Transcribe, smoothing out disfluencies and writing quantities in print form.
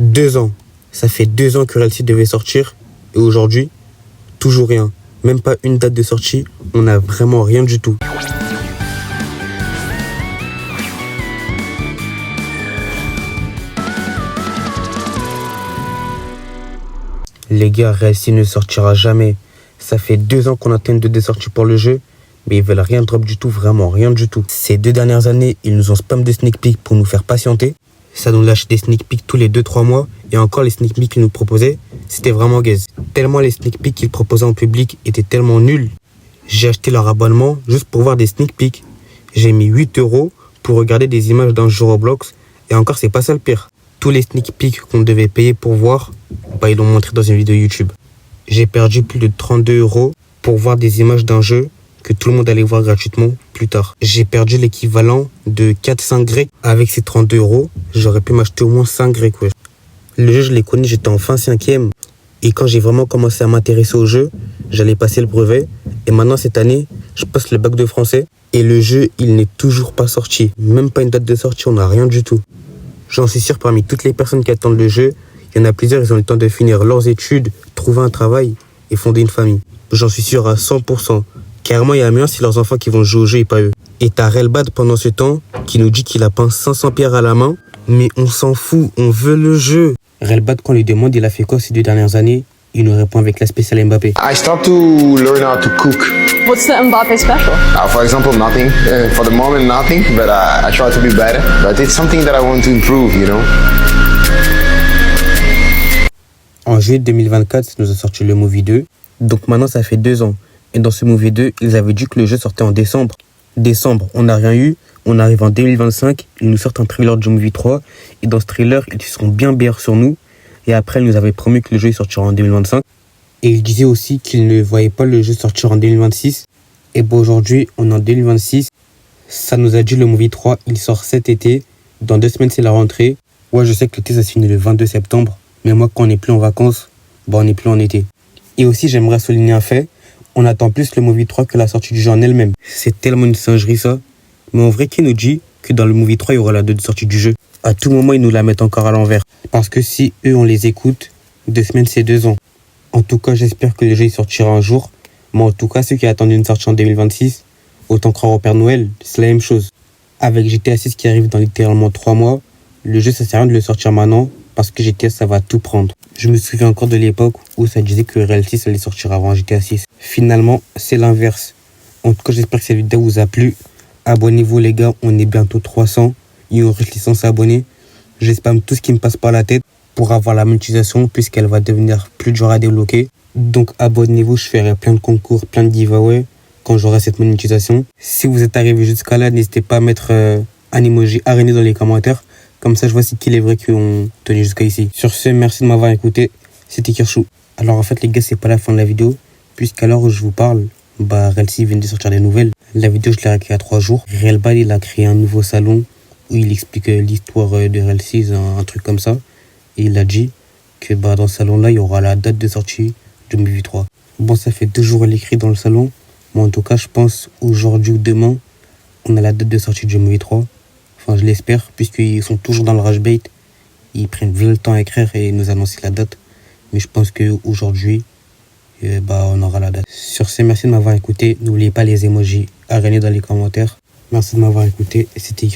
2 ans. Ça fait 2 ans que Realty devait sortir. Et aujourd'hui, toujours rien. Même pas une date de sortie. On n'a vraiment rien du tout. Les gars, Realty ne sortira jamais. Ça fait 2 ans qu'on attend de sorties pour le jeu. Mais ils veulent rien drop du tout, vraiment rien du tout. Ces 2 dernières années, ils nous ont spam de sneak peek pour nous faire patienter. Ça nous lâche des sneak peeks tous les 2-3 mois. Et encore, les sneak peeks qu'ils nous proposaient, c'était vraiment gaze. Tellement les sneak peeks qu'ils proposaient en public étaient tellement nuls. J'ai acheté leur abonnement juste pour voir des sneak peeks. J'ai mis 8 € pour regarder des images d'un jeu Roblox. Et encore, c'est pas ça le pire. Tous les sneak peeks qu'on devait payer pour voir, ils l'ont montré dans une vidéo YouTube. J'ai perdu plus de 32 € pour voir des images d'un jeu que tout le monde allait voir gratuitement plus tard. J'ai perdu l'équivalent de 4-5 grecs. Avec ces 32 €, j'aurais pu m'acheter au moins 5 grecs. Ouais. Le jeu, je l'ai connu, j'étais en fin 5e. Et quand j'ai vraiment commencé à m'intéresser au jeu, j'allais passer le brevet. Et maintenant, cette année, je passe le bac de français. Et le jeu, il n'est toujours pas sorti. Même pas une date de sortie, on n'a rien du tout. J'en suis sûr, parmi toutes les personnes qui attendent le jeu, il y en a plusieurs, ils ont le temps de finir leurs études, trouver un travail et fonder une famille. J'en suis sûr à 100%. Carrément, il y a mieux si leurs enfants qui vont jouer au jeu et pas eux. Et t'as Relbad pendant ce temps qui nous dit qu'il a peint 500 pierres à la main. Mais on s'en fout, on veut le jeu. Relbad, quand on lui demande il a fait quoi ces 2 dernières années, il nous répond avec la spéciale Mbappé. I stopped to learn how to cook. What's the Mbappe special? For example, nothing. For the moment, nothing. But I try to be better. But it's something that I want to improve, you know. En juillet 2024, ça nous a sorti le Movie 2. Donc maintenant, ça fait 2 ans. Et dans ce Movie 2, ils avaient dit que le jeu sortait en décembre. Décembre, on n'a rien eu. On arrive en 2025. Ils nous sortent un trailer du Movie 3. Et dans ce trailer, ils sont bien BR sur nous. Et après, ils nous avaient promis que le jeu sortira en 2025. Et ils disaient aussi qu'ils ne voyaient pas le jeu sortir en 2026. Et bon, aujourd'hui, on est en 2026. Ça nous a dit le Movie 3, il sort cet été. Dans 2 semaines, c'est la rentrée. Ouais, je sais que l'été, ça se finit le 22 septembre. Mais moi, quand on n'est plus en vacances, on n'est plus en été. Et aussi, j'aimerais souligner un fait. On attend plus le Movie 3 que la sortie du jeu en elle-même. C'est tellement une singerie, ça. Mais en vrai, qui nous dit que dans le Movie 3, il y aura la date de sortie du jeu? À tout moment, ils nous la mettent encore à l'envers. Parce que si eux, on les écoute, 2 semaines, c'est 2 ans. En tout cas, j'espère que le jeu il sortira un jour. Mais en tout cas, ceux qui attendent une sortie en 2026, autant croire au Père Noël, c'est la même chose. Avec GTA 6 qui arrive dans littéralement 3 mois, le jeu, ça sert à rien de le sortir maintenant. Parce que GTA, ça va tout prendre. Je me souviens encore de l'époque où ça disait que Realty, ça allait sortir avant GTA 6. Finalement, c'est l'inverse. En tout cas, j'espère que cette vidéo vous a plu. Abonnez-vous les gars, on est bientôt 300. Il y a une licence à abonner. Je spam tout ce qui me passe par la tête pour avoir la monétisation puisqu'elle va devenir plus dure à débloquer. Donc abonnez-vous, je ferai plein de concours, plein de giveaways quand j'aurai cette monétisation. Si vous êtes arrivé jusqu'à là, n'hésitez pas à mettre un emoji araignée dans les commentaires. Comme ça, je vois si qui est vrai qui ont tenu jusqu'à ici. Sur ce, merci de m'avoir écouté. C'était Kirchou. Alors en fait, les gars, c'est pas la fin de la vidéo. Puisqu'à l'heure où je vous parle, Realty vient de sortir des nouvelles. La vidéo, je l'ai créée il y a 3 jours. Relbad, il a créé un nouveau salon où il explique l'histoire de Realty, un truc comme ça. Et il a dit que dans ce salon-là, il y aura la date de sortie du Movie 3. Bon, ça fait 2 jours l'écrit dans le salon. Mais en tout cas, je pense aujourd'hui ou demain, on a la date de sortie du Movie 3. Enfin, je l'espère, puisqu'ils sont toujours dans le rush bait. Ils prennent bien le temps à écrire et nous annoncer la date. Mais je pense qu'aujourd'hui, on aura la date. Sur ce, merci de m'avoir écouté. N'oubliez pas les emojis araignées dans les commentaires. Merci de m'avoir écouté. C'était